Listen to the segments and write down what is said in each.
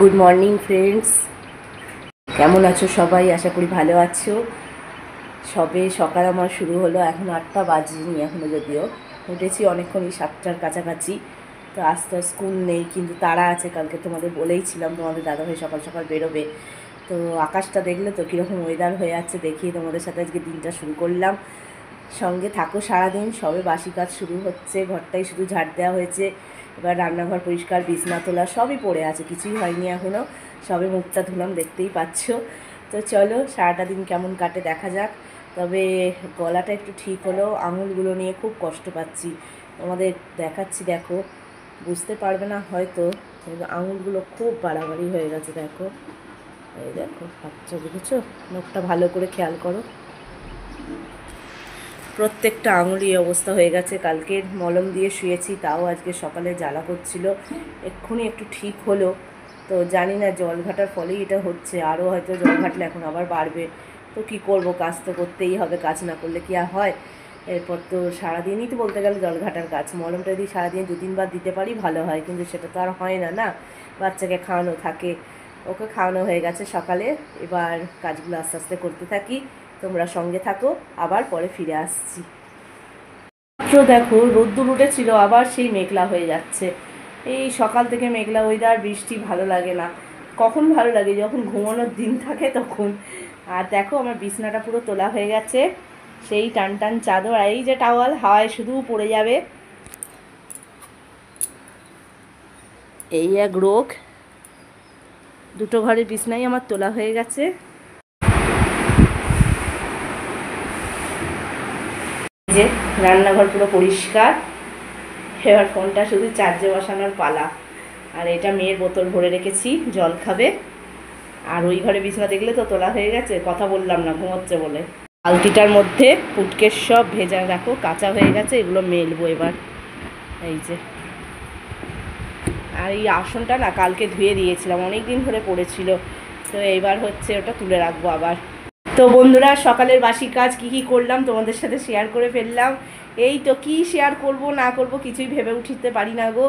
Good morning friends, কেমন আছো সবাই? আশা করি ভালো আছো। সবে সকাল আমার শুরু হলো, এখন 8টা বাজেনি এখনও, যদিও উঠেছি অনেকক্ষণই, 7টার কাছাকাছি। তো আজ তো স্কুল নেই, কিন্তু তারা আছে। কালকে তোমাদের বলেইছিলাম তোমাদের দাদাভাই সকাল সকাল বেরোবে। তো আকাশটা দেখলে তো কীরকম ওয়েদার হয়ে আছে, দেখিয়ে তোমাদের সাথে আজকে দিনটা শুরু করলাম। সঙ্গে থাকো সারাদিন। সবে বাসি কাজ শুরু হচ্ছে, ঘরটাই শুধু ঝাড় দেওয়া হয়েছে। এবার রান্নাঘর পরিষ্কার, বিছনা তোলা সবই পড়ে আছে, কিছুই হয়নি এখনও। সবে মুখটা ধুলাম, দেখতেই পাচ্ছ। তো চলো সারাটা দিন কেমন কাটে দেখা যাক। তবে গলাটা একটু ঠিক হলেও আঙুলগুলো নিয়ে খুব কষ্ট পাচ্ছি। তোমাদের দেখাচ্ছি, দেখো, বুঝতে পারবে না হয়তো, আঙুলগুলো খুব বাড়াবাড়ি হয়ে গেছে। দেখো, এই দেখো বাচ্চা, দেখেছো? মুখটা ভালো করে খেয়াল করো, প্রত্যেকটা আঙুলই অবস্থা হয়ে গেছে। কালকের মলম দিয়ে শুয়েছি, তাও আজকে সকালে জ্বালা করছিল, এক্ষুনি একটু ঠিক হলো। তো জানি না জল ঘাটার ফলেই এটা হচ্ছে, আরও হয়তো জল ঘাটলে এখন আবার বাড়বে। তো কি করব, কাজ তো করতেই হবে, কাজ না করলে কি আর হয়? এরপর তো সারাদিনই তো বলতে গেলে জল ঘাটার কাজ। মলমটা যদি সারাদিন 2-3 বার দিতে পারি ভালো হয়, কিন্তু সেটা তো আর হয় না। না, বাচ্চাকে খাওয়ানো থাকে, ওকে খাওয়ানো হয়ে গেছে সকালে। এবার কাজগুলো আস্তে আস্তে করতে থাকি, তোমরা সঙ্গে থাকো, আবার পরে ফিরে আসছি। মাত্র দেখো রোদ্দুর উঠেছিল, আবার সেই মেঘলা হয়ে যাচ্ছে। এই সকাল থেকে মেঘলা ওয়েদার, বৃষ্টি ভালো লাগে না। কখন ভালো লাগে? যখন ঘুমানোর দিন থাকে তখন। আর দেখো আমার বিছনাটা পুরো তোলা হয়ে গেছে, সেই টান টান চাদর, আর এই যে টাওয়াল হাওয়ায় শুধু পড়ে যাবে, এই এক রোগ। দুটো ঘরের বিছনাই আমার তোলা হয়ে গেছে। যে রান্নাঘর পুরো পরিষ্কার। এবার ফোনটা শুধু চার্জে বসানোর পালা। আর এটা মেয়ের বোতল ভরে রেখেছি, জল খাবে। আর ওই ঘরে বিছানা দেখলে তো তোলা হয়ে গেছে, কথা বললাম না, ঘুমোচ্ছে বলে। বালতিটার মধ্যে পুটকের সব ভেজা, দেখো কাঁচা হয়ে গেছে, এগুলো মেলবো এবার। এই যে, আর এই আসনটা না কালকে ধুয়ে দিয়েছিলাম, অনেক দিন ধরে পড়েছিল। তো এইবার হচ্ছে ওটা তুলে রাখবো আবার। তো বন্ধুরা, সকালের বাসি কাজ কি কি করলাম তোমাদের সাথে শেয়ার করে ফেললাম। এই তো, কি শেয়ার করব না করব কিছুই ভেবে উঠতে পারি না গো।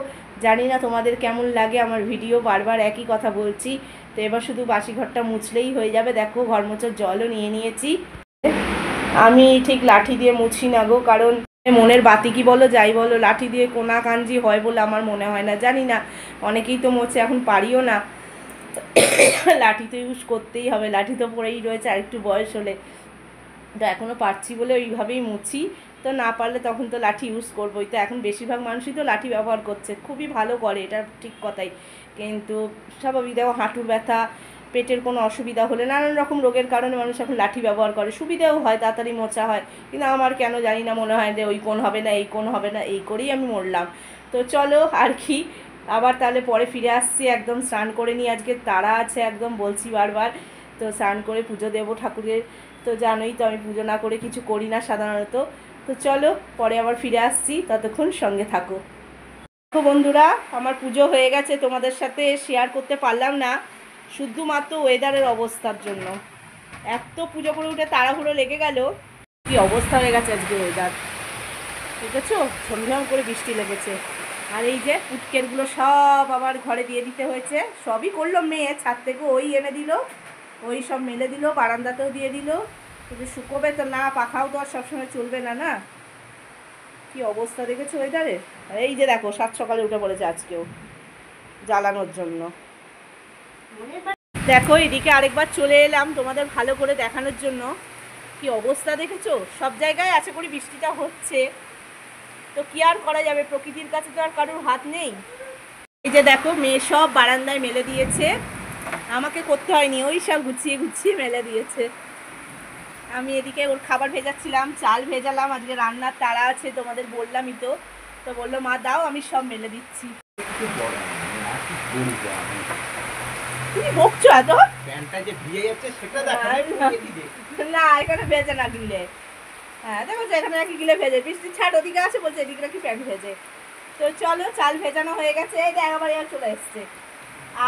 জানি না তোমাদের কেমন লাগে আমার ভিডিও, বারবার একই কথা বলছি। তো এবার শুধু বাসি ঘরটা মুছলেই হয়ে যাবে। দেখো ঘর মোছার জলও নিয়ে নিয়েছি। আমি ঠিক লাঠি দিয়ে মুছি না গো, কারণ মনের বাতি কি বলো যাই বলো, লাঠি দিয়ে কোনা কাঞ্জি হয় বলে আমার মনে হয় না। জানি না, অনেকেই তো মোছে, এখন পারিও না। লাঠি তো ইউজ করতেই হবে, লাঠি তো পড়েই রয়েছে, আর একটু বয়স হলে। তো এখনও পারছি বলে ওইভাবেই মুছি। তো না পারলে তখন তো লাঠি ইউজ করবোই। তো এখন বেশিরভাগ মানুষই তো লাঠি ব্যবহার করছে, খুবই ভালো করে, এটা ঠিক কথাই। কিন্তু স্বাভাবিক দেখো, হাঁটুর ব্যথা, পেটের কোনো অসুবিধা হলে, নানান রকম রোগের কারণে মানুষ এখন লাঠি ব্যবহার করে, সুবিধাও হয়, তাড়াতাড়ি মোছা হয়। কিন্তু আমার কেন জানি না মনে হয় যে ওই কোণ হবে না, এই কোণ হবে না, এই করেই আমি মরলাম। তো চলো আর কি, আবার তাহলে পরে ফিরে আসছি। একদম স্নান করে নিই, আজকে তাড়া আছে একদম, বলছি বারবার। তো স্নান করে পুজো দেবো ঠাকুরের। তো জানোই তো আমি পুজো না করে কিছু করি না সাধারণত। তো চলো পরে আবার ফিরে আসছি, ততক্ষণ সঙ্গে থাকো। তো বন্ধুরা, আমার পুজো হয়ে গেছে, তোমাদের সাথে শেয়ার করতে পারলাম না শুধুমাত্র ওয়েদারের অবস্থার জন্য। এত পুজো করে উঠে তাড়াহুড়ো লেগে গেল, কি অবস্থা হয়ে গেছে আজকে ওয়েদার, দেখেছো? ঝমঝম করে বৃষ্টি লেগেছে। আর এই যে পুটকেরগুলো সব আবার ঘরে দিয়ে দিতে হয়েছে, সবই করলো মেয়ে, ছাদ থেকে ওই এনে দিল, ওই সব মেলে দিল, বারান্দাতেও দিয়ে দিল। কিন্তু শুকোবে তো না, পাখাও তো আর সবসময় চলবে না, না? কি অবস্থা দেখেছো ওয়েদারে? আর এই যে দেখো, 7 সকালে উঠে পড়েছে আজকেও জ্বালানোর জন্য। দেখো এদিকে আরেকবার চলে এলাম তোমাদের ভালো করে দেখানোর জন্য। কি অবস্থা দেখেছো? সব জায়গায় আশা করি বৃষ্টিটা হচ্ছে। তো কি আর করা যাবে, প্রকৃতির কাছে তো আর কারোর হাত নেই। এই যে দেখো, মেয়ে সব বারান্দায় মেলে দিয়েছে, আমাকে করতে হয়নি, ওই সব গুছিয়ে গুছিয়ে মেলে দিয়েছে। আমি এদিকে ওর খাবার ভেজাচ্ছিলাম, চাল ভেজালাম, আজকে রান্নার তাড়া আছে তোমাদের বললামই তো। তো বললো মা দাও, আমি সব মেলে দিচ্ছি। তুমি বকছো এত? না, এখানে ভেজে না গিলে। হ্যাঁ দেখো, এখানে নাকি গিলে ভেজে, বৃষ্টি ছাড় ওদিকে আছে, বলছে এদিকে নাকি প্যান্ট ভেজে। তো চলো, চাল ভেজানো হয়ে গেছে, এই দেখ আবার এবার চলে এসছে।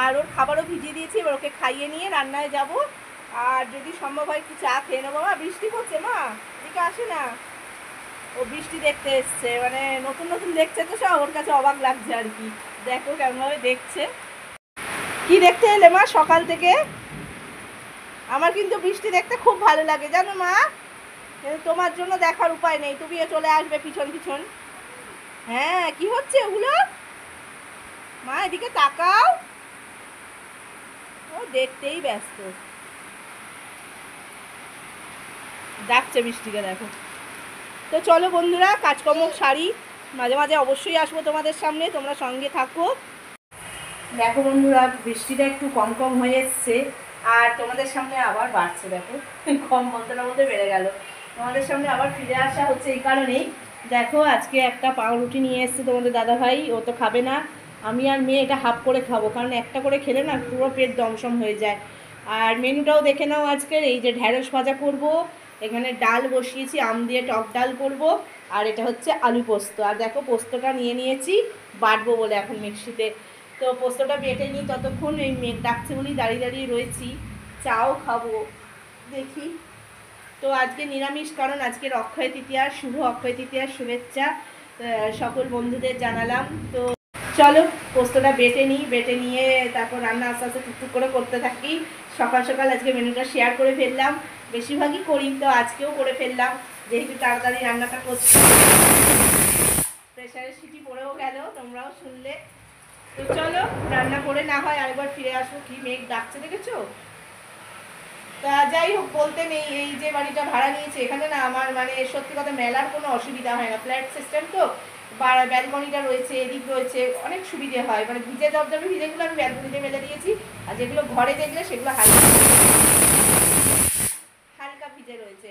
আর ওর খাবারও ভিজিয়ে দিয়েছি, এবার ওকে খাইয়ে নিয়ে রান্নায় যাব। আর যদি সম্ভব হয় একটু চা খেয়ে নেবো। মা বৃষ্টি পড়ছে, মা এদিকে আসে না। ও বৃষ্টি দেখতে এসছে, মানে নতুন নতুন দেখছে তো সব, ওর কাছে অবাক লাগছে আর কি। দেখো কেমনভাবে দেখছে। কি দেখতে এলে মা সকাল থেকে? আমার কিন্তু বৃষ্টি দেখতে খুব ভালো লাগে জানো মা, তোমার জন্য দেখার উপায় নেই, তুমিও চলে আসবে পিছন পিছন। হ্যাঁ কি হচ্ছে ওগুলো? মা এদিকে তাকাও, ও দেখতেই ব্যস্ত, ডাকছে বৃষ্টিকে দেখো। তো চলো বন্ধুরা কাজকর্ম সারি, মাঝে মাঝে অবশ্যই আসবো তোমাদের সামনে, তোমরা সঙ্গে থাকো। দেখো বন্ধুরা বৃষ্টিটা একটু কম কম হয়ে এসছে, আর তোমাদের সামনে আবার বাড়ছে, দেখো কম বলতে না বলতে বেড়ে গেল। তোমাদের সামনে আবার ফিরে আসা হচ্ছে এই কারণেই, দেখো আজকে একটা পাউরুটি নিয়ে এসছে তোমাদের দাদাভাই, ও তো খাবে না, আমি আর মেয়ে এটা হাফ করে খাবো, কারণ একটা করে খেলে না পুরো পেট দমসম হয়ে যায়। আর মেনুটাও দেখে নাও আজকের, এই যে ঢ্যাঁড়স ভাজা করব, এখানে ডাল বসিয়েছি, আম দিয়ে টক ডাল করব, আর এটা হচ্ছে আলু পোস্ত। আর দেখো পোস্তটা নিয়ে নিয়েছি বাটবো বলে এখন মিক্সিতে, তো পোস্তটা বেটে নিই ততক্ষণ, এই মেঘ ডাকছে বলেই দাঁড়িয়ে দাঁড়িয়ে রয়েছি, চাও খাবো দেখি। তো আজকে নিরামিষ, কারণ আজকের অক্ষয় তৃতীয়া, শুভ অক্ষয় তৃতীয়ার শুভেচ্ছা সকল বন্ধুদের জানালাম। তো চলো পোস্তটা বেটে নিই, বেটে নিয়ে তারপর রান্না আস্তে আস্তে টুকটুক করে করতে থাকি। সকাল সকাল আজকে মেনুটা শেয়ার করে ফেললাম, বেশিরভাগই করি, তো আজকেও করে ফেললাম যেহেতু তাড়াতাড়ি রান্নাটা করছি। প্রেশারের সিটি পড়েও গেল, তোমরাও শুনলে। তো চলো রান্না করে না হয় আরেকবার ফিরে আসবো। কি মেঘ ডাকছে দেখেছো? তা যাই হোক, বলতে নেই, এই যে বাড়িটা ভাড়া নিয়েছে এখানে না আমার মানে সত্যি কথা মেলার কোনো অসুবিধা হয় না, ফ্ল্যাট সিস্টেম তো, ব্যালকনিটা রয়েছে, এদিক রয়েছে, অনেক সুবিধে হয়, মানে ভিজে জবজবে ভিজেগুলো আমি ব্যালকনিতে মেলে দিয়েছি, আর যেগুলো ঘরে দেখলে সেগুলো হালকা হালকা ভিজে রয়েছে।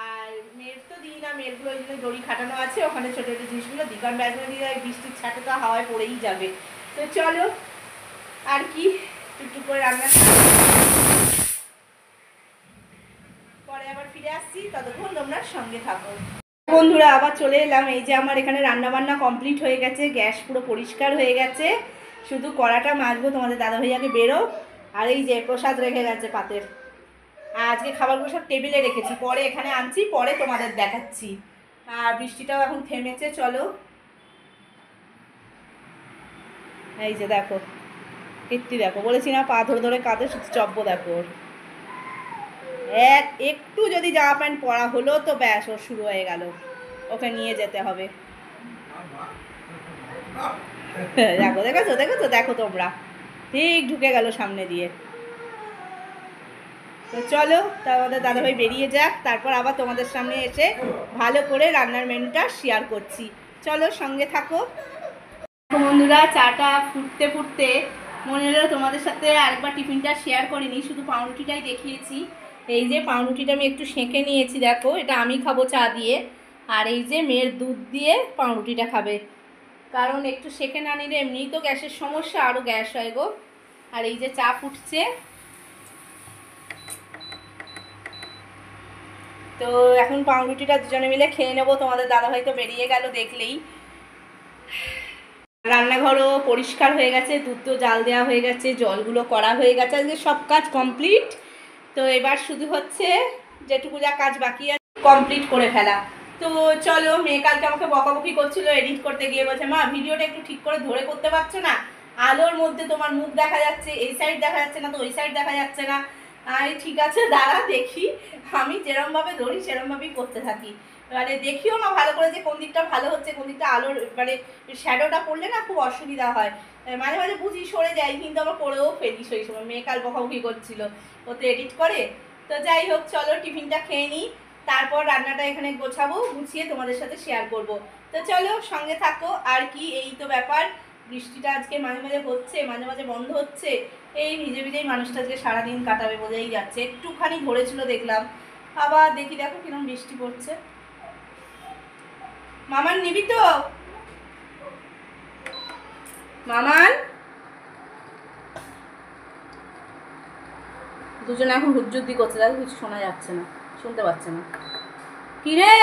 আর মেয়ের তো দিই না, মেয়েরগুলো ওই জন্য দড়ি খাটানো আছে, ওখানে ছোটো ছোটো জিনিসগুলো দিই, কারণ ব্যালকনি দিয়ে বৃষ্টির ছাটে তো হাওয়ায় পড়েই যাবে। তো চলো আর কি টুকটুক করে রান্না পরে আবার ফিরে আসছি, ততক্ষণ তোমরা সঙ্গে থাকো। বন্ধুরা আবার চলে এলাম, এই যে আমার এখানে রান্না বান্না কমপ্লিট হয়ে গেছে, গ্যাস পুরো পরিষ্কার হয়ে গেছে, শুধু কড়াটা মাজবো, তোমাদের দাদা ভাইয়াকে বেরো। আর এই যে প্রসাদ রেখে গেছে পাতের, আজকে খাবারগুলো সব টেবিলে রেখেছি, পরে এখানে আনছি, পরে তোমাদের দেখাচ্ছি। আর বৃষ্টিটাও এখন থেমেছে, চলো এই যে দেখো কীর্তি, দেখো বলেছি না পা ধরে ধরে কাঁদে, শুধু চব্য দেখো, একটু যদি জামা প্যান্ট পরা হলো তো ব্যাস ওর শুরু হয়ে গেল, ওকে নিয়ে যেতে হবে। দেখো দেখেছো দেখেছো, দেখো তোমরা ঠিক ঢুকে গেল সামনে দিয়ে। তো চলো তা আমাদের দাদাভাই বেরিয়ে যাক, তারপর আবার তোমাদের সামনে এসে ভালো করে রান্নার মেনুটা শেয়ার করছি, চলো সঙ্গে থাকো। বন্ধুরা চাটা ফুটতে ফুটতে মনে হলো তোমাদের সাথে আরেকবার টিফিনটা শেয়ার করিনি, শুধু পাউরুটিটাই দেখিয়েছি। এই যে পাউরুটিটা আমি একটু সেঁকে নিয়েছি, দেখো এটা আমি খাবো চা দিয়ে, আর এই যে মেয়ের দুধ দিয়ে পাউরুটিটা খাবে, কারণ একটু সেঁকে না নিলে এমনিই তো গ্যাসের সমস্যা, আরও গ্যাস হয় গো। আর এই যে চা ফুটছে, তো এখন পাউরুটিটা দুজনে মিলে খেয়ে নেবো, তোমাদের দাদাভাই তো বেরিয়ে গেল দেখলেই। রান্নাঘরও পরিষ্কার হয়ে গেছে, দুধ তো জাল দেওয়া হয়ে গেছে, জলগুলো করা হয়ে গেছে, আজকে সব কাজ কমপ্লিট। তো এবার শুধু হচ্ছে যেটুকু যা কাজ বাকি আছে কমপ্লিট করে ফেলা। তো চলো, মেয়ে কালকে আমাকে বকাবকি করছিল এডিট করতে গিয়ে, বলছে মা ভিডিওটা একটু ঠিক করে ধরে করতে পারছো না, আলোর মধ্যে তোমার মুখ দেখা যাচ্ছে, এই সাইড দেখা যাচ্ছে না তো ওই সাইড দেখা যাচ্ছে না। ঠিক আছে দাঁড়া দেখি, আমি যেরমভাবে ধরি সেরমভাবেই করতে থাকি, মানে দেখিও না ভালো করে যে কোন দিকটা ভালো হচ্ছে, কোন দিকটা আলোর মানে শ্যাডোটা পড়লে না খুব অসুবিধা হয়, মাঝে মাঝে বুঝি সরে যাই, কিন্তু আবার করেও ফেলি সেই সময়। মেয়ে কাল বকাবকি করছিল, ও তো এডিট করে। তো যাই হোক চলো টিফিনটা খেয়ে নিই, তারপর রান্নাটা এখানে গোছাবো, গুছিয়ে তোমাদের সাথে শেয়ার করব। তো চলো সঙ্গে থাকো। আর কি এই তো ব্যাপার, বৃষ্টিটা আজকে মাঝে মাঝে হচ্ছে মাঝে মাঝে বন্ধ হচ্ছে, এই ভিজে ভিজেই মানুষটা আজকে সারাদিন কাটাবে বোঝাই যাচ্ছে। একটুখানি ধরেছিল দেখলাম, আবার দেখি দেখো কিরকম বৃষ্টি পড়ছে। মামান নিবি তো? মামান দুজনে এখন হুজ্জুদ্দি করছে, দেখো কিছু শোনা যাচ্ছে না, শুনতে পাচ্ছে না। কি রে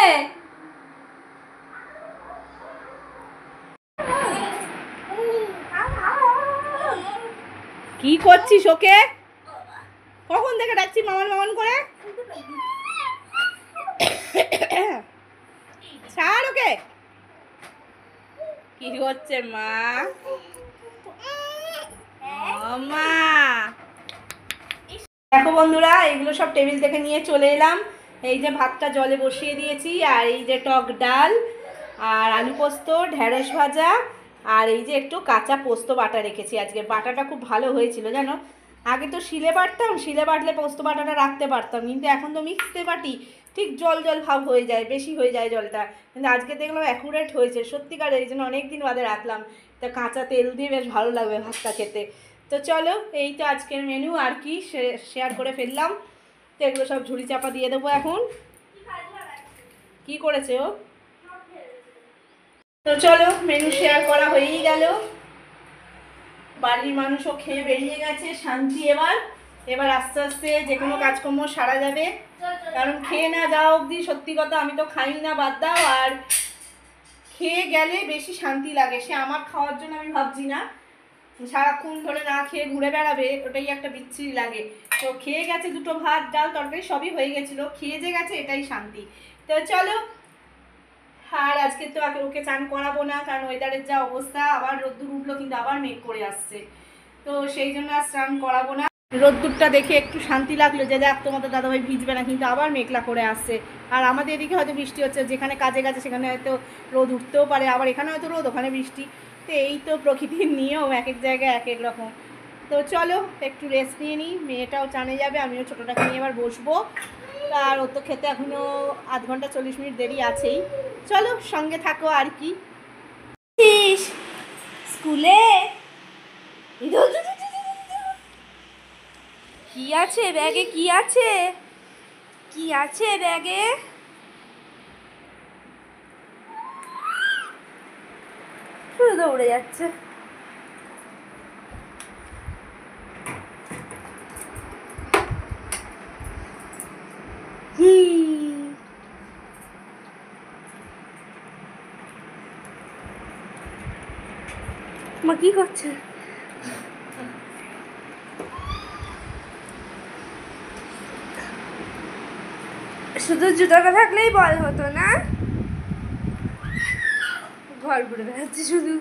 কি করছিস ওকে? কখন থেকে ডাকছি মামান মামান করে, ছাড় ওকে। কি হচ্ছে মা? মা দেখো বন্ধুরা, এগুলো সব টেবিল থেকে নিয়ে চলে এলাম। এই যে ভাতটা জলে বসিয়ে দিয়েছি, আর এই যে টক ডাল, আর আলু পোস্ত, ঢেঁড়স ভাজা, আর এই যে একটু কাঁচা পোস্ত বাটা রেখেছি। আজকে বাটাটা খুব ভালো হয়েছিল জানো। আগে তো শিলে বাটতাম, শিলে বাটলে পোস্ত বাটাটা রাখতে পারতাম, কিন্তু এখন তো মিক্সিতে বাটি, ঠিক জল জল ভাব হয়ে যায়, বেশি হয়ে যায় জলটা। কিন্তু আজকে দেখলাম অ্যাকুরেট হয়েছে সত্যিকার, এই জন্য অনেক দিন বাদে রাখলাম। তো কাঁচা তেল দিয়ে বেশ ভালো লাগবে ভাতটা খেতে। তো চলো, এই তো আজকের মেনু, আর কি শেয়ার করে ফেললাম। তো এগুলো সব ঝুড়ি চাপা দিয়ে দেবো এখন। কি করেছে ও? তো চলো, মেনু শেয়ার করা হয়েই গেল। বাড়ির মানুষও খেয়ে বেরিয়ে গেছে, শান্তি। এবার এবার আস্তে আস্তে যে কোনো কাজকর্ম সারা যাবে, কারণ খেয়ে না যাওয়া অবধি সত্যি কথা আমি তো খাই না, বাদ দাও। আর খেয়ে গেলে বেশি শান্তি লাগে। সে আমার খাওয়ার জন্য আমি ভাবছি না, সারাক্ষণ ধরে না খেয়ে ঘুরে বেড়াবে, ওটাই একটা বিচ্ছিরি লাগে। তো খেয়ে গেছে, দুটো ভাত ডাল তরকারি সবই হয়ে গেছিলো, খেয়ে যে গেছে এটাই শান্তি। তো চলো, আর আজকে তো ওকে চান করাবো না, কারণ ওয়েদারের যা অবস্থা, আবার রোদ্দুর উঠলো কিন্তু আবার মেঘ করে আসছে। তো সেই জন্য আর স্নান করাবো না। রোদ্দুরটা দেখে একটু শান্তি লাগলো যে যাক তোমাদের দাদাভাই ভিজবে না, কিন্তু আবার মেঘলা করে আসছে। আর আমাদের এদিকে হয়তো বৃষ্টি হচ্ছে, যেখানে কাজে গেছে সেখানে হয়তো রোদ উঠতেও পারে, আবার এখানে হয়তো রোদ, ওখানে বৃষ্টি। তো এই তো প্রকৃতির নিয়ম, এক এক জায়গায় এক এক রকম। তো চলো একটু রেস্ট নিয়ে নিই, মেয়েটাও চানে যাবে, আমিও ছোটোটাকে নিয়ে এবার বসবো। আর ও তো খেতে এখনও আধ ঘন্টা 40 মিনিট দেরি আছেই। চলো সঙ্গে থাকো আর কি। স্কুলে কি আছে ব্যাগে? কি আছে? কি আছে ব্যাগে? শুধু দৌড়ে যাচ্ছে। মা কি করছে? শুধু জুতোটা থাকলেই বল হতো না, ঘর ঘুরে বেড়াচ্ছে শুধু।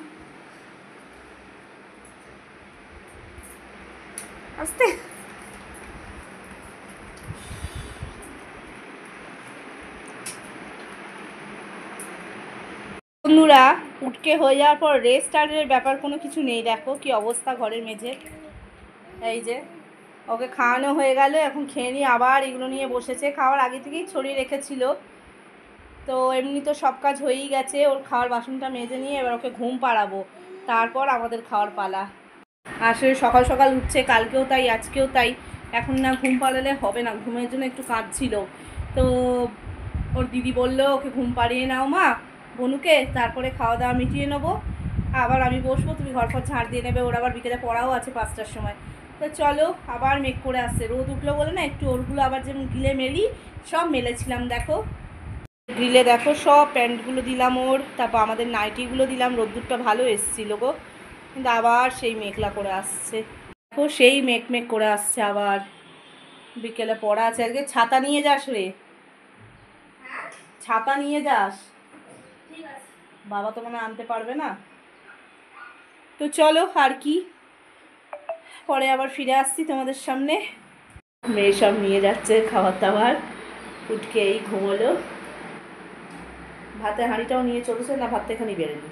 আস্তে বন্ধুরা, উঠকে হয়ে যাওয়ার পর রেস্ট আরের ব্যাপার কোনো কিছু নেই। দেখো কি অবস্থা ঘরের মেঝে। এই যে ওকে খাওয়ানো হয়ে গেল, এখন খেয়ে নিয়ে আবার এগুলো নিয়ে বসেছে। খাওয়ার আগে থেকেই ছড়িয়ে রেখেছিল। তো এমনি তো সব কাজ হয়েই গেছে, ওর খাওয়ার বাসনটা মেজে নিয়ে এবার ওকে ঘুম পাড়াবো, তারপর আমাদের খাওয়ার পালা। আসলে সকাল সকাল উঠছে, কালকেও তাই আজকেও তাই। এখন না ঘুম পাড়ালে হবে না, ঘুমের জন্য একটু কাঁদছিল। তো ওর দিদি বললো ওকে ঘুম পাড়িয়ে নাও মা বনুকে, তারপরে খাওয়া দাওয়া মিটিয়ে নেবো, আবার আমি বসবো, তুমি ঘর ফর ঝাড় দিয়ে নেবে। ওর আবার বিকেলে পড়াও আছে 5টার সময়। তো চলো, আবার মেঘ করে আসছে, রোদ উঠলো বলে না একটু ওরগুলো আবার যেমন গিলে মেলি, সব মেলেছিলাম। দেখো গ্রিলে দেখো সব প্যান্টগুলো দিলাম ওর, তারপর আমাদের নাইটিগুলো দিলাম। রোদ্দুরটা ভালো এসেছিলো গো, কিন্তু আবার সেই মেঘলা করে আসছে। দেখো সেই মেঘ মেঘ করে আসছে আবার। বিকেলে পড়া আছে আজকে। ছাতা নিয়ে যাস রে, ছাতা নিয়ে যাস, বাবা তো মনে আনতে পারবে না। তো চলো আর কি, পরে আবার ফিরে আসছি তোমাদের সামনে। মেয়ে সব নিয়ে যাচ্ছে খাবার দাবার। উঠকে এই ঘুমোলো, ভাতের হাঁড়িটাও নিয়ে চলেছে না, ভাত এখানেই বেরোনি,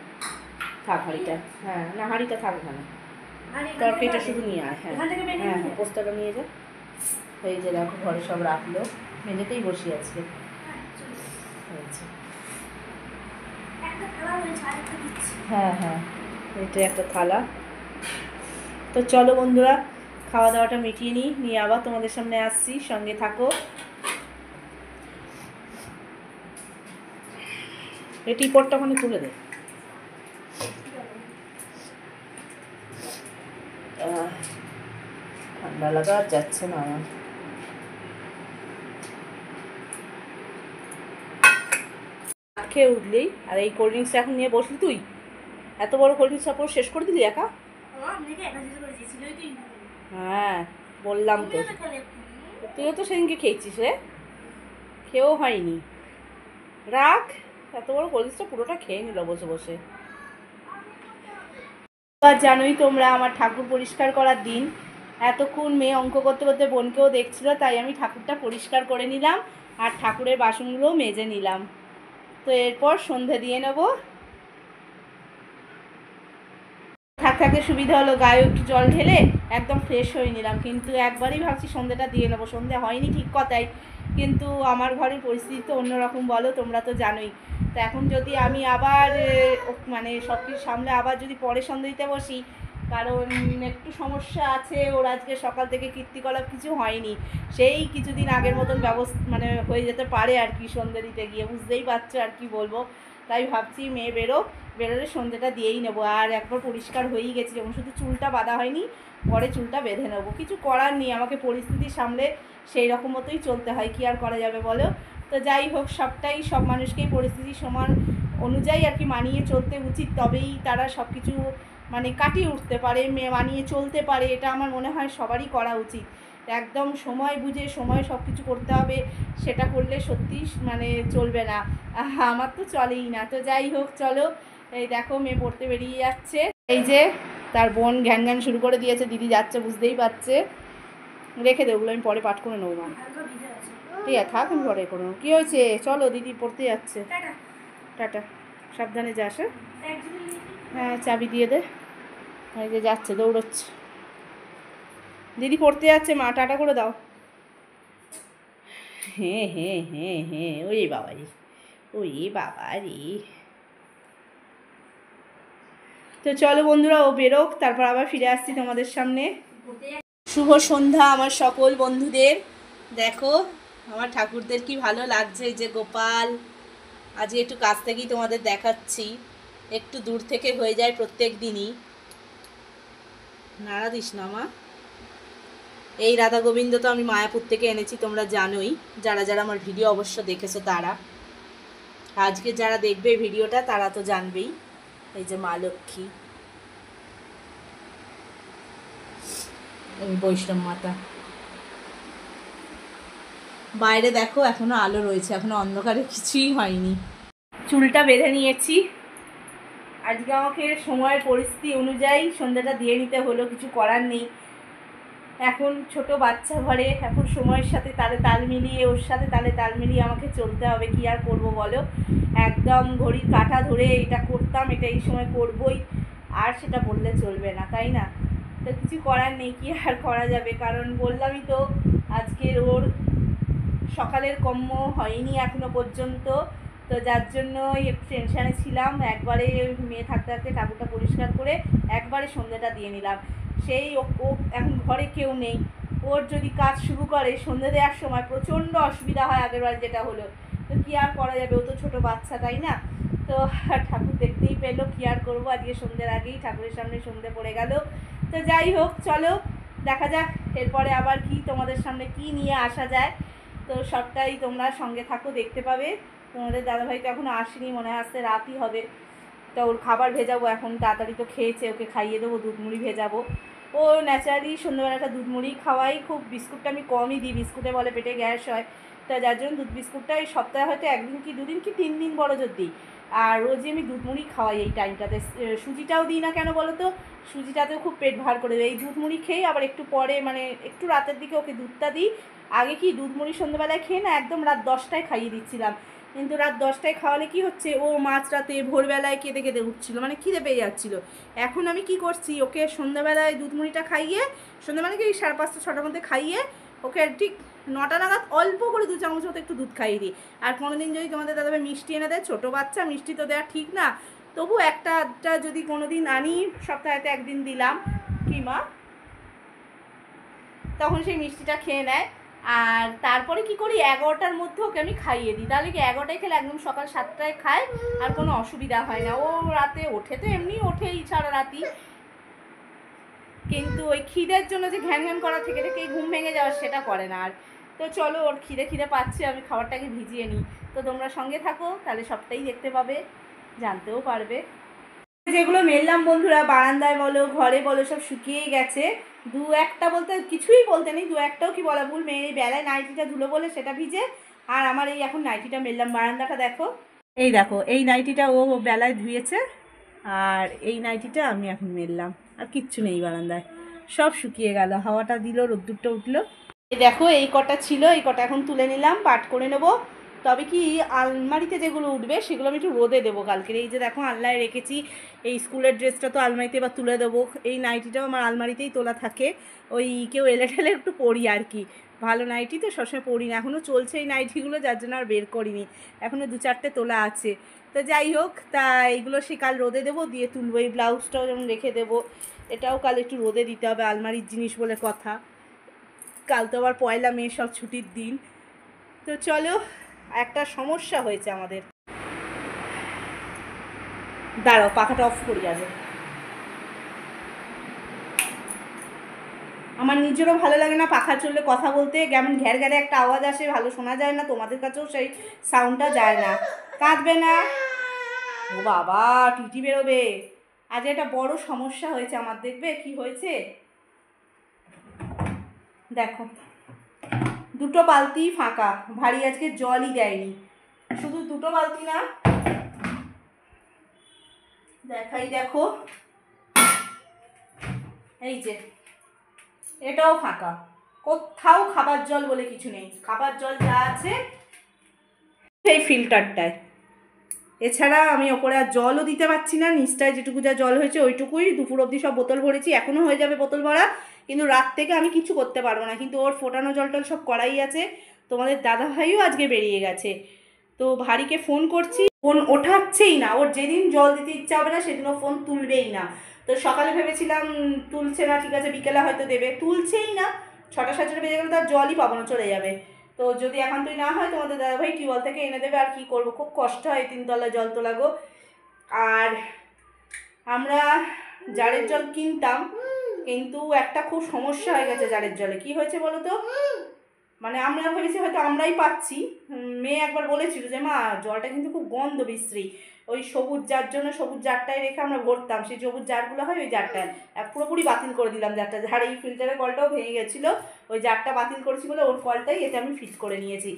থাক হাঁড়িটা। হ্যাঁ না, হাঁড়িটা থাক এখানে, তরকারিটা শুধু নিয়ে আয়। হ্যাঁ হ্যাঁ হ্যাঁ, পোস্তাটা নিয়ে যা। এই যে দেখো ঘরে সব রাখলো, মেঝেতেই বসে আছে। হ্যাঁ হ্যাঁ, এটা একটা থালা। তো চলো বন্ধুরা, খাওয়া দাওয়াটা মিটিয়ে নিয়ে আবার তোমাদের সামনে আসছি, সঙ্গে থাকো। এই টিপটটা ওখানে তুলে দে। ঠান্ডা লাগা আর যাচ্ছে না আমার। খেয়ে উঠলি, আর এই কোল্ড ড্রিঙ্কসটা এখন নিয়ে বসলি তুই? এত বড় কোল্ড ড্রিঙ্কসটা পুরো শেষ করে দিলি একা? হ্যাঁ বললাম তো, তুইও তো সেদিনকে খেয়েছিস রে, খেয়েও হয়নি। রাখ, এত বড় কোল্ড ড্রিঙ্কসটা পুরোটা খেয়ে নিল বসে বসে। আর জানোই তোমরা আমার ঠাকুর পরিষ্কার করার দিন, এতক্ষণ মেয়ে অঙ্ক করতে করতে বোনকেও দেখছিল, তাই আমি ঠাকুরটা পরিষ্কার করে নিলাম আর ঠাকুরের বাসনগুলোও মেজে নিলাম। তো এরপর সন্ধে দিয়ে নেব। থাকতে সুবিধা হলো, গায়ে একটু জল ঢেলে একদম ফ্রেশ হয়ে নিলাম, কিন্তু একবারই ভাবছি সন্ধেটা দিয়ে নেবো। সন্ধে হয়নি ঠিক কথাই, কিন্তু আমার ঘরের পরিস্থিতি তো অন্যরকম, বলো তোমরা তো জানোই। তো এখন যদি আমি আবার মানে সব কিছু সামলে আবার যদি পরে সন্ধে দিতে বসি, কারণ একটু সমস্যা আছে, ওর আজকে সকাল থেকে কীর্তিকলাপ কিছু হয়নি, সেই কিছুদিন আগের মতন ব্যবস্থা মানে হয়ে যেতে পারে আর কি সন্ধে দিতে গিয়ে, বুঝতেই পারছো আর কি বলবো। তাই ভাবছি মেয়ে বেরোলে সন্ধেটা দিয়েই নেবো। আর একবার পরিষ্কার হয়েই গেছি, যখন শুধু চুলটা বাঁধা হয়নি, পরে চুলটা বেঁধে নেবো। কিছু করার নেই, আমাকে পরিস্থিতি সামলে সেই রকম মতোই চলতে হয়, কি আর করা যাবে বলো। তো যাই হোক, সব মানুষকেই পরিস্থিতি সমান অনুযায়ী আর কি মানিয়ে চলতে উচিত, তবেই তারা সব কিছু মানে কাটিয়ে উঠতে পারে, মানিয়ে চলতে পারে। এটা আমার মনে হয় সবারই করা উচিত। একদম সময় বুঝে সময় সব কিছু করতে হবে, সেটা করলে সত্যি মানে চলবে না, আমার তো চলেই না। তো যাই হোক, চলো, এই দেখো মেয়ে পড়তে বেরিয়ে যাচ্ছে, এই যে তার বোন ঘ্যান ঘ্যান শুরু করে দিয়েছে, দিদি যাচ্ছে বুঝতেই পারছে। রেখে দে, ওগুলো আমি পরে পাঠ করে নেবো মা। ঠিক আছে, থাক, আমি পরে করে নেবো। কী হয়েছে, চলো, দিদি পড়তে যাচ্ছে। টাটা, সাবধানে যাস। হ্যাঁ, চাবি দিয়ে দে। এই যে যাচ্ছে, দৌড়চ্ছে, দিদি পড়তে যাচ্ছে মা, টাটা করে দাও। হ্যাঁ হ্যাঁ হ্যাঁ হ্যাঁ, ওই বাবা রে, ওই বাবা রে। তো চলো বন্ধুরা, ও বেরোক, তারপর আবার ফিরে আসছি তোমাদের সামনে। শুভ সন্ধ্যা আমার সকল বন্ধুদের। দেখো আমার ঠাকুরদের কি ভালো লাগছে, এই যে গোপাল। আজকে একটু কাছ থেকেই তোমাদের দেখাচ্ছি, একটু দূর থেকে হয়ে যায় প্রত্যেক দিনই। নাড়া দিস না মা। এই রাধা গোবিন্দ তো আমি মায়াপুর থেকে এনেছি, তোমরা জানোই, যারা যারা আমার ভিডিও অবশ্য দেখেছো তারা। আজকে যারা দেখবে ভিডিওটা তারা তো জানবেই। এই যে মা লক্ষ্মী, বৈষ্ণব মাতা। বাইরে দেখো এখনো আলো রয়েছে, এখনো অন্ধকারে কিছুই হয়নি। চুলটা বেঁধে নিয়েছি, আজকে আমাকে সময়ের পরিস্থিতি অনুযায়ী সন্ধ্যাটা দিয়ে নিতে হলো, কিছু করার নেই। এখন ছোট বাচ্চা ঘরে, এখন সময়ের সাথে তাল মিলিয়ে, ওর সাথে তাল মিলিয়ে আমাকে চলতে হবে, কি আর করবো বলো। একদম ঘড়ির কাঁটা ধরে এটা করতাম, এটা এই সময় করবই, আর সেটা বললে চলবে না, তাই না? তো কিছু করার নেই, কি আর করা যাবে, কারণ বললামই তো আজকের ওর সকালের কর্ম হয়নি এখনো পর্যন্ত। তো যার জন্য একটু টেনশানে ছিলাম, একবারে মেয়ে থাকতে থাকতে ঠাকুরটা পরিষ্কার করে একবারে সন্ধ্যাটা দিয়ে নিলাম। সেই ও এখন ঘরে কেউ নেই, ওর যদি কাজ শুরু করে সন্ধ্যে দেওয়ার সময় প্রচণ্ড অসুবিধা হয়, আগেরবার যেটা হলো। তো কী আর করা যাবে, ও তো ছোটো বাচ্চা, তাই না? তো ঠাকুর দেখতেই পেলো, কী আর করবো, আজকে সন্ধ্যের আগেই ঠাকুরের সামনে সন্ধ্যে পড়ে গেল। তো যাই হোক, চলো দেখা যাক এরপরে আবার কি তোমাদের সামনে কি নিয়ে আসা যায়। তো সবটাই তোমরা সঙ্গে থাকো, দেখতে পাবে। তোমাদের দাদাভাই তো এখনও আসেনি, মনে হয় আসতে রাতই হবে। তো ওর খাবার ভেজাবো, এখন তাড়াতাড়ি তো খেয়েছে, ওকে খাইয়ে দেবো, দুধ মুড়ি ভেজাবো। ও ন্যাচারালি সন্ধ্যেবেলাটা দুধ মুড়ি খাওয়াই, খুব বিস্কুটটা আমি কমই দিই, বিস্কুটে বলে পেটে গ্যাস হয়। তা যার জন্য দুধ বিস্কুটটা এই সপ্তাহে হয়তো একদিন কি দুদিন কি 3 দিন বড় জোর দিই। আর রোজই আমি দুধ মুড়ি খাওয়াই এই টাইমটাতে। সুজিটাও দিই না, কেন বলো তো, সুজিটাতেও খুব পেট ভার করে দেয়। এই দুধ মুড়ি খেয়ে আবার একটু পরে মানে একটু রাতের দিকে ওকে দুধটা দিই। আগে কি দুধ মুড়ি সন্ধ্যেবেলায় খেয়ে না একদম রাত 10টায় খাইয়ে দিচ্ছিলাম, কিন্তু রাত 10টায় খাওয়ালে কি হচ্ছে, ও মাঝরাতে ভোরবেলায় কেঁদে কেঁদে উঠছিলো, মানে খিদে পেয়ে যাচ্ছিলো। এখন আমি কি করছি, ওকে সন্ধ্যাবেলায় দুধ মুড়িটা খাইয়ে, সন্ধ্যাবেলায় কি 5:30 6টার মধ্যে খাইয়ে ওকে ঠিক 9টা নাগাদ অল্প করে 2 চামচ মতো একটু দুধ খাইয়ে দিই। আর কোনোদিন যদি তোমাদের দাদাভাই মিষ্টি এনে দেয়, ছোটো বাচ্চা মিষ্টি তো দেওয়া ঠিক না, তবু একটা যদি কোনো দিন আনি, সপ্তাহেতে একদিন দিলাম কি মা, তখন সেই মিষ্টিটা খেয়ে নেয়। আর তারপরে কি করি, 11টার মধ্যে ওকে আমি খাইয়ে দিই, তাহলে কি 11টায় খেলে একদম সকাল 7টায় খায়, আর কোনো অসুবিধা হয় না। ও রাতে ওঠে তো এমনি ওঠেই সারা রাতি, কিন্তু ওই খিদের জন্য যে ঘ্যান ঘ্যান করা থেকে থেকে ঘুম ভেঙে যাওয়া, সেটা করে না আর। তো চলো, ওর খিদে পাচ্ছে, আমি খাবারটাকে ভিজিয়ে নিই। তো তোমরা সঙ্গে থাকো, তাহলে সবটাই দেখতে পাবে, জানতেও পারবে। যেগুলো মেললাম বন্ধুরা, বারান্দায় বলো ঘরে বলো, সব শুকিয়েই গেছে। 2-1টা বলতে কিছুই বলতে নেই, 2-1টাও কি বলা ভুল, মেয়ের এই বেলায় নাইটিটা ধুলো বলে সেটা ভিজে। আর আমার এই এখন নাইটিটা মেললাম, বারান্দাটা দেখো, এই দেখো এই নাইটিটা ও বেলায় ধুয়েছে, আর এই নাইটিটা আমি এখন মেললাম, আর কিচ্ছু নেই বারান্দায়, সব শুকিয়ে গেল, হাওয়াটা দিল, রোদ্দুরটা উঠলো। এই দেখো এই কটা ছিল, এই কটা এখন তুলে নিলাম, পাট করে নেব। তবে কি আলমারিতে যেগুলো উঠবে সেগুলো আমি একটু রোদে দেবো কালকে। এই যে দেখো আলনায় রেখেছি, এই স্কুলের ড্রেসটা তো আলমারিতে এবার তুলে দেবো। এই নাইটিটাও আমার আলমারিতেই তোলা থাকে, ওই কেউ এলে ঠেলে একটু পরি আর কি। ভালো নাইটি তো সবসময় পরি না, এখনও চলছে এই নাইটিগুলো, যার জন্য আর বের করিনি, এখনও 2-4টে তোলা আছে। তো যাই হোক, তা এইগুলো সে কাল রোদে দেবো, দিয়ে তুলবো। এই ব্লাউজটাও যেমন রেখে দেবো, এটাও কাল একটু রোদে দিতে হবে, আলমারির জিনিস বলে কথা। কাল তো আবার 1লা মে, সব ছুটির দিন। তো চলো, একটা সমস্যা হয়েছে আমাদের, দাঁড়াও পাখাটা অফ করি আগে। আমার নিজেরও ভালো লাগে না পাখা চললে কথা বলতে, কেমন ঘ্যার ঘ্যারে একটা আওয়াজ আসে, ভালো শোনা যায় না, তোমাদের কাছেও সেই সাউন্ডটা যায় না। কাঁদবে না, ও বাবা টিটি বেরোবে। আজ একটা বড় সমস্যা হয়েছে আমার, দেখবে কি হয়েছে দেখো। 2টো বালতি ফাঁকা, ভারী আজকে জলই দেয়নি। শুধু 2টো বালতি না, দেখাই দেখো, এই যে এটাও ফাঁকা, কোথাও খাবার জল বলে কিছু নেই। খাবার জল যা আছে সেই ফিল্টারটায়, এছাড়া আমি ওপরে আর জলও দিতে পারছি না। নিচটায় যেটুকু যা জল হয়েছে ওইটুকুই, দুপুর অবধি সব বোতল ভরেছি, এখনও হয়ে যাবে বোতল ভরা, কিন্তু রাত থেকে আমি কিছু করতে পারবো না। কিন্তু ওর ফোটানো জল টল সব করাই আছে। তোমাদের দাদাভাইও আজকে বেরিয়ে গেছে, তো ভারীকে ফোন করছি, ফোন ওঠাচ্ছেই না। ওর যেদিন জল দিতে ইচ্ছা হবে না সেদিন ও ফোন তুলবেই না। তো সকালে ভেবেছিলাম তুলছে না, ঠিক আছে বিকেলে হয়তো দেবে, তুলছেই না। 6টা 7টা বেজে গেলে তার জলই পাবো না, চলে যাবে। তো যদি একান্তই না হয় তোমাদের দাদাভাই টিউবওয়েল থেকে এনে দেবে, আর কি করবো, খুব কষ্ট হয় 3তলা জল তোলা গো। আর আমরা জারের জল কিনতাম, কিন্তু একটা খুব সমস্যা হয়ে গেছে জারের জলে। কি হয়েছে বলো তো, মানে আমরা ভেবেছি হয়তো আমরাই পাচ্ছি। মেয়ে একবার বলেছিল যে মা জলটা কিন্তু খুব গন্ধ বিশ্রী, ওই সবুজ জার জন্য সবুজ জারটায় রেখে আমরা ভরতাম, সেই সবুজ জারগুলো হয় ওই জারটায়। পুরোপুরি বাতিল করে দিলাম জারটা, ঝাড়ে এই ফিল্টারের কলটাও ভেঙে গেছিলো, ওই জারটা বাতিল করেছি বলে ওর কলটাই এতে আমি ফিট করে নিয়েছি।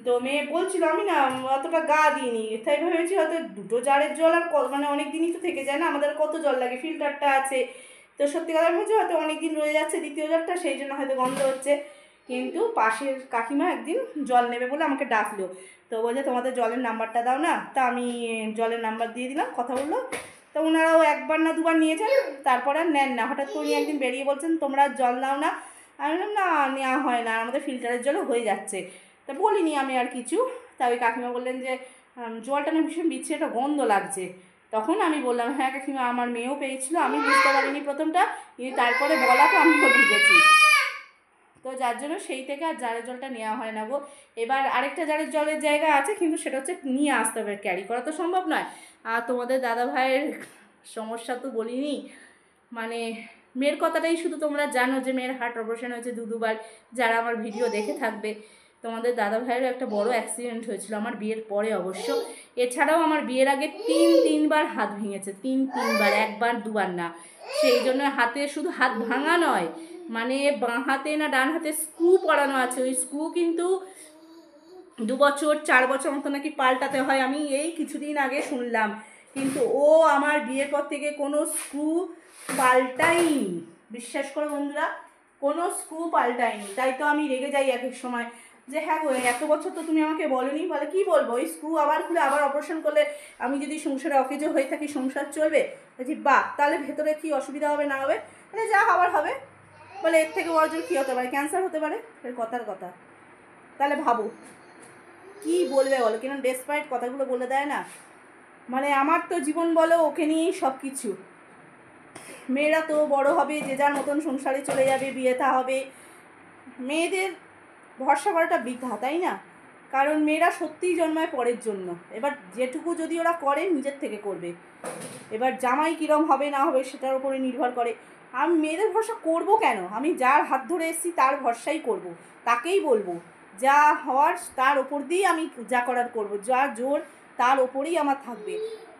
তো মেয়ে বলছিল আমি না অতটা গা দিইনি, তাই ভেবেছি হয়তো 2টো জারের জল আর মানে অনেক দিনই তো থেকে যায় না, আমাদের কত জল লাগে, ফিল্টারটা আছে। তো সত্যি কথা বলছি হয়তো অনেক দিন রয়ে যাচ্ছে দ্বিতীয় জারটা, সেই জন্য হয়তো গন্ধ হচ্ছে। কিন্তু পাশের কাকিমা একদিন জল নেবে বলে আমাকে ডাকলো, তো বলছে তোমাদের জলের নাম্বারটা দাও না, তা আমি জলের নাম্বার দিয়ে দিলাম, কথা বললো। তো ওনারাও 1বার না 2বার নিয়েছেন, তারপরে আর নেন না। হঠাৎ করে একদিন বেরিয়ে বলছেন তোমরা জল নাও না, আমি বললাম না নেওয়া হয় না, আমাদের ফিল্টারের জলও হয়ে যাচ্ছে। তা বলিনি আমি আর কিছু। তা ওই কাকিমা বললেন যে জলটা না ভীষণ বিচ্ছে, একটা গন্ধ লাগছে। তখন আমি বললাম হ্যাঁ কাকিমা, আমার মেয়েও পেয়েছিল, আমি বুঝতে পারিনি প্রথমটা, কিন্তু তারপরে বলা তো আমিও বুঝেছি। তো যার জন্য সেই থেকে আর জারের জলটা নেওয়া হয় না গো। এবার আরেকটা জারের জলের জায়গা আছে, কিন্তু সেটা হচ্ছে নিয়ে আসতে হবে, ক্যারি করা তো সম্ভব নয়। আর তোমাদের দাদা ভাইয়ের সমস্যা তো বলিনি, মানে মেয়ের কথাটাই শুধু তোমরা জানো যে মেয়ের হার্ট অপারেশন হয়েছে 2বার, যারা আমার ভিডিও দেখে থাকবে। তোমাদের দাদা ভাইয়েরও একটা বড় অ্যাক্সিডেন্ট হয়েছিল আমার বিয়ের পরে অবশ্য। এছাড়াও আমার বিয়ের আগে 3বার হাত ভেঙেছে, 3বার, 1বার 2বার না। সেই জন্য হাতে শুধু হাত ভাঙা নয়, মানে বাঁ হাতে না ডান হাতে স্ক্রু পরানো আছে, ওই স্ক্রু কিন্তু 2 বছর 4 বছর মতো নাকি পাল্টাতে হয়, আমি এই কিছুদিন আগে শুনলাম। কিন্তু ও আমার বিয়ের পর থেকে কোনো স্ক্রু পাল্টায়নি, বিশ্বাস করো বন্ধুরা, কোনো স্ক্রু পাল্টায়নি। তাই তো আমি রেগে যাই এক এক সময় যে হ্যাঁ গো এত বছর তো তুমি আমাকে বলোনি। বলে কী বলবো, ওই স্ক্রু আবার খুলে আবার অপারেশন করলে আমি যদি সংসারে অকেজো হয়ে থাকি সংসার চলবে? বলছি বাহ, তাহলে ভেতরে কি অসুবিধা হবে না হবে? বলে যা হবার হবে। বলে এর থেকে বড় জোর কী হতে পারে, ক্যান্সার হতে পারে, এর কথার কথা। তাহলে ভাবো কি বলবে বলো, কেন ডেসপারেট কথাগুলো বলে দেয় না। মানে আমার তো জীবন বলো ওকে নিয়েই সব কিছু। মেয়েরা তো বড় হবে, যে যার মতন সংসারে চলে যাবে, বিয়ে থা হবে, মেয়েদের ভরসা করাটা বৃথা, তাই না? কারণ মেয়েরা সত্যিই জন্মায় পরের জন্য। এবার যেটুকু যদি ওরা করে নিজের থেকে করবে, এবার জামাই কীরম হবে না হবে সেটার উপরে নির্ভর করে। আমি মেয়েদের ভরসা করব কেন, আমি যার হাত ধরে এসেছি তার ভরসাই করব, তাকেই বলবো, যা হওয়ার তার ওপর দিয়েই আমি যা করার করব, যা জোর তার ওপরেই আমার থাকবে।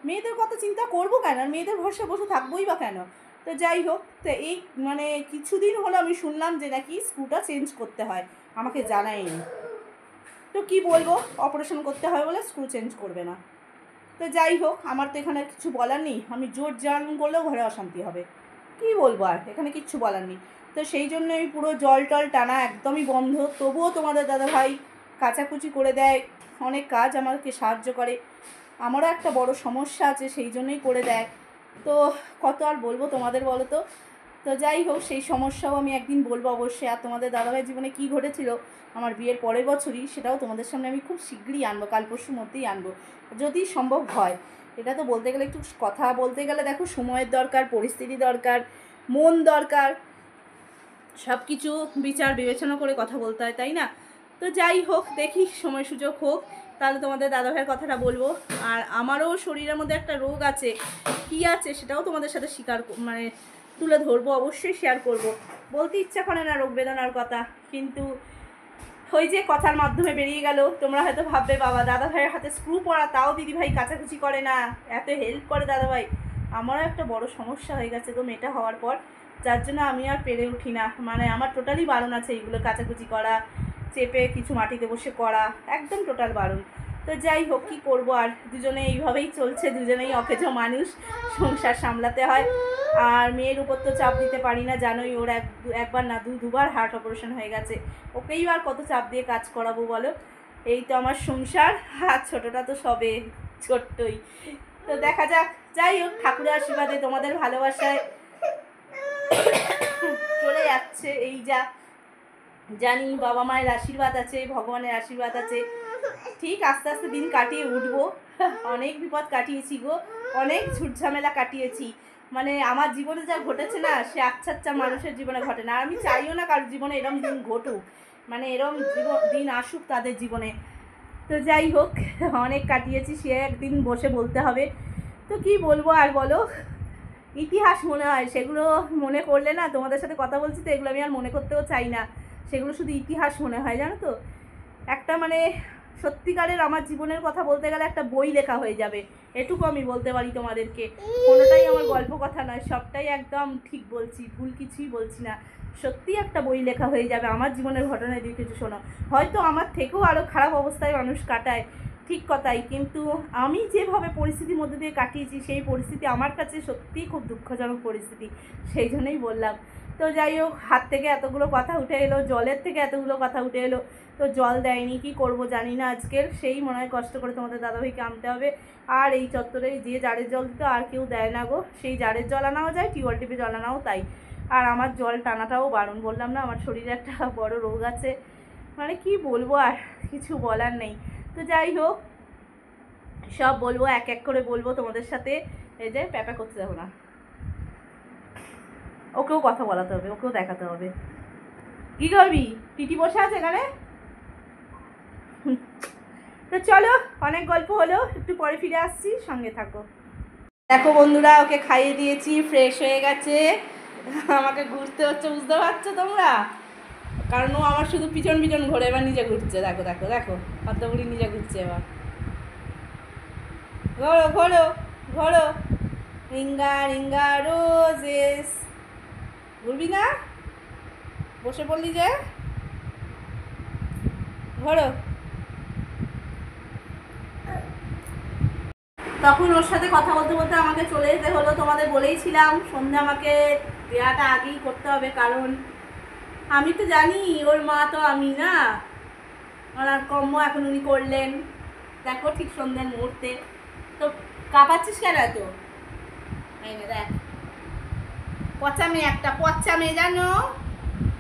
মেয়েদের কথা চিন্তা করব কেন, আর মেয়েদের ভরসা বসে থাকবোই বা কেন? তো যাই হোক, তো এই মানে কিছুদিন হলো আমি শুনলাম যে নাকি স্ক্রুটা চেঞ্জ করতে হয়, আমাকে জানায়নি। তো কি বলবো, অপারেশন করতে হয় বলে স্ক্রু চেঞ্জ করবে না। তো যাই হোক, আমার তো এখানে কিছু বলার নেই, আমি জোর জান করলেও ঘরে অশান্তি হবে, কি বলবো আর, এখানে কিচ্ছু বলার নেই। তো সেই জন্য আমি পুরো জল টল টানা একদমই বন্ধ, তবুও তোমাদের দাদাভাই কাচাকুচি করে দেয়, অনেক কাজ আমাকে সাহায্য করে। আমারও একটা বড় সমস্যা আছে, সেই জন্যই করে দেয়। তো কত আর বলবো তোমাদের, বলো তো। তো যাই হোক, সেই সমস্যাও আমি একদিন বলবো অবশ্যই। আর তোমাদের দাদাভাইয়ের জীবনে কী ঘটেছিল আমার বিয়ের পরের বছরই, সেটাও তোমাদের সামনে আমি খুব শীঘ্রই আনবো, কাল পরশুর মধ্যেই আনবো, যদি সম্ভব হয়। এটা তো বলতে গেলে, একটু কথা বলতে গেলে দেখো সময়ের দরকার, পরিস্থিতি দরকার, মন দরকার, সব কিছু বিচার বিবেচনা করে কথা বলতে হয়, তাই না? তো যাই হোক, দেখি সময় সুযোগ হোক তাহলে তোমাদের দাদাভাইয়ের কথাটা বলবো। আর আমারও শরীরের মধ্যে একটা রোগ আছে, কী আছে সেটাও তোমাদের সাথে মানে তুলে ধরবো, অবশ্যই শেয়ার করব। বলতে ইচ্ছা করে না রোগ বেদনার কথা, কিন্তু ওই যে কথার মাধ্যমে বেরিয়ে গেল। তোমরা হয়তো ভাববে বাবা দাদাভাইয়ের হাতে স্ক্রু পড়া, তাও দিদিভাই কাচাকুচি করে না, এত হেল্প করে দাদাভাই। আমারও একটা বড় সমস্যা হয়ে গেছে তো মেয়েটা হওয়ার পর, যার জন্য আমি আর পেরে উঠি না, মানে আমার টোটালি বারণ আছে এইগুলো কাচাকুচি করা, চেপে কিছু মাটিতে বসে করা, একদম টোটাল বারণ। তো যাই হোক, কী করবো আর, দুজনে এইভাবেই চলছে, দুজনেই অকেজো মানুষ, সংসার সামলাতে হয়। আর মেয়ের উপর তো চাপ দিতে পারি না, জানোই ওর একবার না দুবার হার্ট অপারেশন হয়ে গেছে, ওকেই আর কত চাপ দিয়ে কাজ করাবো বলো। এই তো আমার সংসার, আর ছোটোটা তো সবে ছোট্টই। তো দেখা যাক, যাই হোক ঠাকুরের আশীর্বাদে, তোমাদের ভালোবাসায় চলে যাচ্ছে। এই যা জানি, বাবা মায়ের আশীর্বাদ আছে, ভগবানের আশীর্বাদ আছে, ঠিক আস্তে আস্তে দিন কাটিয়ে উঠবো। অনেক বিপদ কাটিয়েছি গো, অনেক ঝুটঝামেলা কাটিয়েছি, মানে আমার জীবনে যা ঘটেছে না, সে আচ্ছা মানুষের জীবনে ঘটে না। আর আমি চাইও না কারোর জীবনে এরম দিন ঘটুক, মানে এরম দিন আসুক তাদের জীবনে। তো যাই হোক, অনেক কাটিয়েছি, সে একদিন বসে বলতে হবে। তো কি বলবো আর বলো, ইতিহাস মনে হয় সেগুলো, মনে করলে না, তোমাদের সাথে কথা বলছি তো এগুলো আমি আর মনে করতেও চাই না, সেগুলো শুধু ইতিহাস মনে হয়, জানো তো। একটা মানে সত্যিকারের আমার জীবনের কথা বলতে গেলে একটা বই লেখা হয়ে যাবে, এটুকু আমি বলতে পারি তোমাদেরকে। কোনোটাই আমার গল্প কথা নয়, সবটাই একদম ঠিক বলছি, ভুল কিছুই বলছি না। সত্যি একটা বই লেখা হয়ে যাবে আমার জীবনের ঘটনায়, দিয়ে কিছু শোনো। হয়তো আমার থেকেও আরও খারাপ অবস্থায় মানুষ কাটায়, ঠিক কথাই, কিন্তু আমি যেভাবে পরিস্থিতির মধ্যে দিয়ে কাটিয়েছি, সেই পরিস্থিতি আমার কাছে সত্যিই খুব দুঃখজনক পরিস্থিতি, সেই জন্যই বললাম। তো যাই হোক, হাত থেকে এতগুলো কথা উঠে এলো, জলের থেকে এতগুলো কথা উঠে এলো, তো জল দেয়নি, কি করব জানি না আজকের, সেই মনে হয় কষ্ট করে তোমাদের দাদাভাইকে আনতে হবে। আর এই চত্বরে যে জারের জল দিত আর কেউ দেয় না গো, সেই জারের জল আনাও যায়, টিউবওয়েল টিপে জল আনাও তাই। আর আমার জল টানাটাও বারণ, বললাম না আমার শরীরে একটা বড় রোগ আছে, মানে কি বলবো আর, কিছু বলার নেই। তো যাই হোক, সব বলবো, এক এক করে বলবো তোমাদের সাথে। এই যে প্যাপা করতে যাবো না, ওকেও কথা বলাতে হবে, ওকেও দেখাতে হবে। কি করবি, টিটি বসে আছে এখানে। তো চলো, অনেক গল্প হলো, একটু পরে ফিরে আসছি, সঙ্গে থাকো। দেখো বন্ধুরা, ওকে খাইয়ে দিয়েছি, ফ্রেশ হয়ে গেছে, আমাকে ঘুরতে হচ্ছে, বুঝতে পারছো তোমরা, কারণ ও আমার শুধু পিছন পিছন ঘোরে, এবার নিজে ঘুরছে, দেখো দেখো দেখো, পদ্মগুড়ি নিজে ঘুরছে এবার। ঘোরো ঘোরো ঘোরো, রিঙ্গা রিঙ্গা রোজেস, ঘুরবি না, বসে পড়লি যে, ঘোরো। তখন ওর সাথে কথা বলতে বলতে আমাকে চলে যেতে হলো, তোমাদের বলেইছিলাম সন্ধ্যে আমাকে দেওয়াটা আগেই করতে হবে, কারণ আমি তো জানি ওর মা তো আমি না, ওনার কর্ম এখন উনি করলেন, দেখো ঠিক সন্ধ্যের মুহূর্তে। তো কাঁপাচ্ছিস কেন এত, এই নে দেখ, পচা মেয়ে, একটা পচা মেয়ে জানো,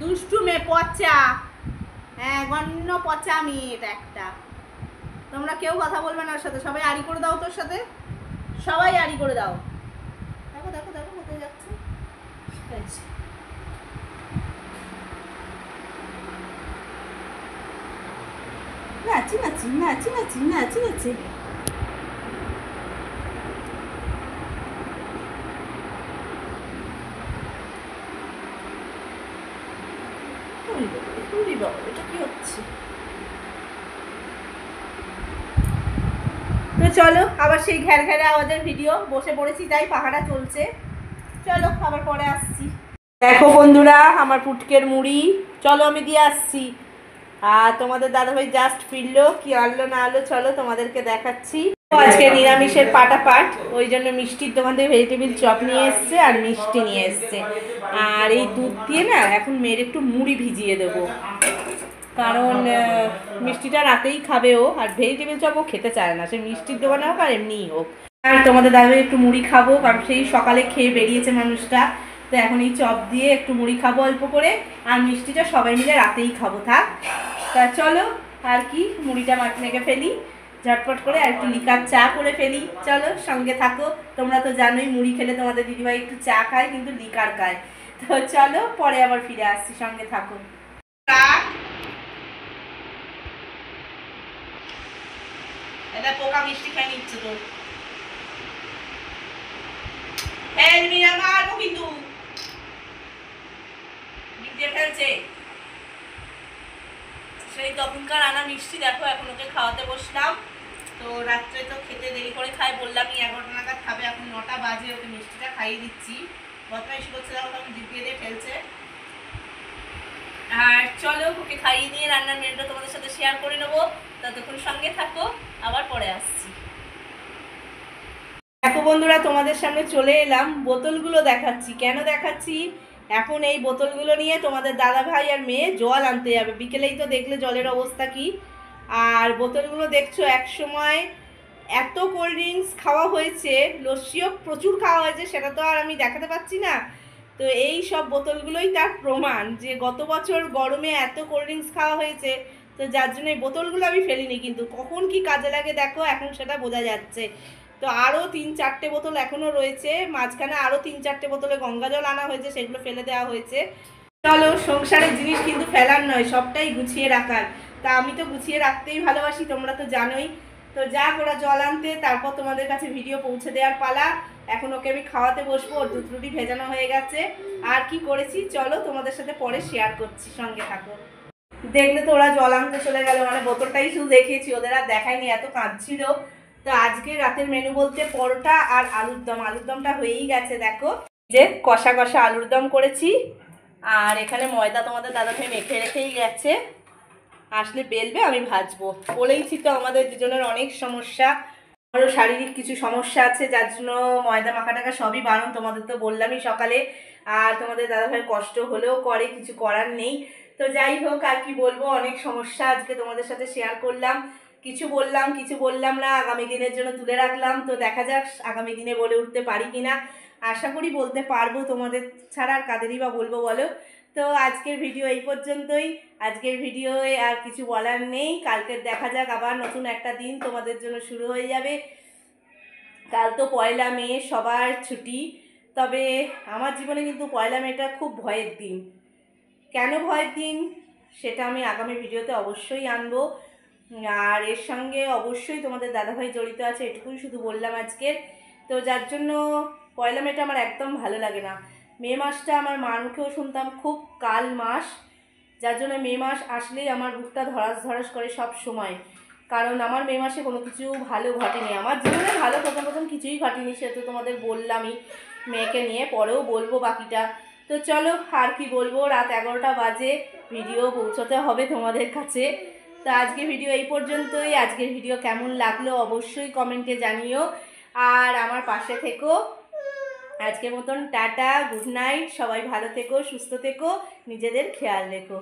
দুষ্টু মেয়ে, পচা, হ্যাঁ গণ্য পচা মেয়ে এটা একটা। তোমরা কেউ কথা বলবে না ওর সাথে, সবাই আড়ি করে দাও তোর সাথে, সবাই আড়ি করে দাও। দেখো দেখো দেখো কোথায় যাচ্ছে, নাচি নাচি নাচি নাচি নাচি নাচি। এটা কি হচ্ছে? তো চলো, আবার সেই ঘ্যার ঘ্যারে আওয়াজের ভিডিও, বসে পড়েছি তাই, পাহাড়া চলছে, চলো আবার পরে আসছি। দেখো বন্ধুরা, আমার পুটকের মুড়ি, চলো আমি দিয়ে আসছি। আর তোমাদের দাদাভাই জাস্ট ফিরলো, কি আনলো না আনলো চলো তোমাদেরকে দেখাচ্ছি। আজকে নিরামিষের পাটাপাট, ওই জন্য মিষ্টির দোকান থেকে ভেজিটেবিল চপ নিয়ে এসছে আর মিষ্টি নিয়ে এসছে। আর এই দুধ দিয়ে না এখন মেয়ের একটু মুড়ি ভিজিয়ে দেবো, কারণ মিষ্টিটা রাতেই খাবে ও, আর ভেজিটেবিল চপও খেতে চায় না, সে মিষ্টির দোকানে হোক আর এমনিই হোক। আর তোমাদের দাদা একটু মুড়ি খাবো, কারণ সেই সকালে খেয়ে বেরিয়েছে মানুষটা, তো এখন এই চপ দিয়ে একটু মুড়ি খাবো অল্প করে, আর মিষ্টিটা সবাই মিলে রাতেই খাবো। থাক, তা চলো আর কি, মুড়িটা মেখে ফেলি ঝটপট করে, আর একটু লিকার চা করে ফেলি। চলো সঙ্গে থাকো। তোমরা তো জানোই মুড়ি খেলে তোমাদের দিদিভাই একটু চা খায়, কিন্তু লিকার খায়। তো চলো পরে আবার ফিরে আসছি, সঙ্গে থাকো। এটা পোকা মিষ্টি খেয়ে নিচ্ছে তো, মারবো কিন্তু ফেলছে। সেই তখনকার আনা মিষ্টি দেখো, এখন ওকে খাওয়াতে বসলাম। তো রাত্রে তো খেতে দেরি করে খাই, বললামই 11টা নাগাদ খাবে, এখন 9টা বাজে, ওকে মিষ্টিটা খাইয়ে দিচ্ছি। বদমাইশি করছে দেখো, তখন জিপিয়ে দিয়ে ফেলছে। আর চলো ওকে খাইয়ে নিয়ে রান্নার মেনুটা তোমাদের সাথে শেয়ার করে নেবো, ততক্ষণ সঙ্গে থাকো, আবার পরে আসছি। দেখো বন্ধুরা, তোমাদের সামনে চলে এলাম, বোতলগুলো দেখাচ্ছি। কেন দেখাচ্ছি, এখন এই বোতলগুলো নিয়ে তোমাদের দাদা ভাই আর মেয়ে জল আনতে যাবে, বিকেলেই তো দেখলে জলের অবস্থা কি। আর বোতলগুলো দেখছো, এক সময় এত কোল্ড ড্রিঙ্কস খাওয়া হয়েছে, লস্যিও প্রচুর খাওয়া হয়েছে, সেটা তো আর আমি দেখাতে পাচ্ছি না। তো এই সব বোতলগুলোই তার প্রমাণ যে গত বছর গরমে এত কোল্ড ড্রিঙ্কস খাওয়া হয়েছে, তো যার জন্য এই বোতলগুলো আমি ফেলিনি, কিন্তু কখন কি কাজে লাগে দেখো, এখন সেটা বোঝা যাচ্ছে। তো আরও 3-4টে বোতল এখনও রয়েছে, মাঝখানে আরও 3-4টে বোতলে গঙ্গা জল আনা হয়েছে, সেগুলো ফেলে দেওয়া হয়েছে। চলো, সংসারের জিনিস কিন্তু ফেলার নয়, সবটাই গুছিয়ে রাখার। তা আমি তো গুছিয়ে রাখতেই ভালোবাসি, তোমরা তো জানোই। তো যাক, ওরা জল আনতে, তারপর তোমাদের কাছে ভিডিও পৌঁছে দেওয়ার পালা। এখন ওকে আমি খাওয়াতে বসবো, ওর দুধ রুটি ভেজানো হয়ে গেছে। আর কি করেছি চলো তোমাদের সাথে পরে শেয়ার করছি, সঙ্গে থাকো। দেখলে তো ওরা জল আনতে চলে গেল, মানে বোতলটাই শুধু দেখিয়েছি, ওদের আর দেখায়নি, এত কাঁদছিল। তো আজকে রাতের মেনু বলতে পরোটা আর আলুর দম। আলুর দমটা হয়েই গেছে দেখো, যে কষা কষা আলুর দম করেছি। আর এখানে ময়দা তোমাদের দাদা ভাই মেখে রেখেই গেছে, আসলে বেলবে, আমি ভাজবো। বলেইছি তো আমাদের দুজনের অনেক সমস্যা, আমারও শারীরিক কিছু সমস্যা আছে, যার জন্য ময়দা মাখা টাকা সবই বারণ, তোমাদের তো বললামই সকালে। আর তোমাদের দাদাভাই কষ্ট হলেও করে, কিছু করার নেই। তো যাই হোক, আর কি বলবো, অনেক সমস্যা আজকে তোমাদের সাথে শেয়ার করলাম। কিছু বললাম, কিছু বললাম না, আগামী দিনের জন্য তুলে রাখলাম। তো দেখা যাক আগামী দিনে বলে উঠতে পারি কিনা, আশা করি বলতে পারবো, তোমাদের ছাড়া আর কাদেরই বা বলবো বলো। তো আজকের ভিডিও এই পর্যন্তই। আজকের ভিডিওয়ে আর কিছু বলার নেই, কালকে দেখা যাক, আবার নতুন একটা দিন তোমাদের জন্য শুরু হয়ে যাবে। কাল তো 1লা মে, সবার ছুটি। তবে আমার জীবনে কিন্তু 1লা মেটা খুব ভয়ের দিন। কেন ভয়ের দিন সেটা আমি আগামী ভিডিওতে অবশ্যই আনবো। আর এর সঙ্গে অবশ্যই তোমাদের দাদাভাই জড়িত আছে, এটুকুই শুধু বললাম আজকে। তো যার জন্য 1লা মেটা আমার একদম ভালো লাগে না। মে মাসটা আমার মার মুখেও শুনতাম খুব কাল মাস, যার জন্য মে মাস আসলেই আমার বুকটা ধরাস ধরাস করে সব সময়। কারণ আমার মে মাসে কোনো কিছু ভালো ঘটেনি, আমার জীবনে ভালো প্রথম প্রথম কিছুই ঘটেনি, সে তো তোমাদের বললামই মেয়েকে নিয়ে, পরেও বলবো বাকিটা। তো চলো আর কি বলবো, রাত 11টা বাজে, ভিডিও পৌঁছতে হবে তোমাদের কাছে। তো আজকে ভিডিও এই পর্যন্তই। আজকের ভিডিও কেমন লাগলো অবশ্যই কমেন্টে জানিও, আর আমার পাশে থেকো। আজকের মতন টাটা, গুড নাইট, সবাই ভালো থেকো, সুস্থ থেকো, নিজেদের খেয়াল রেখো।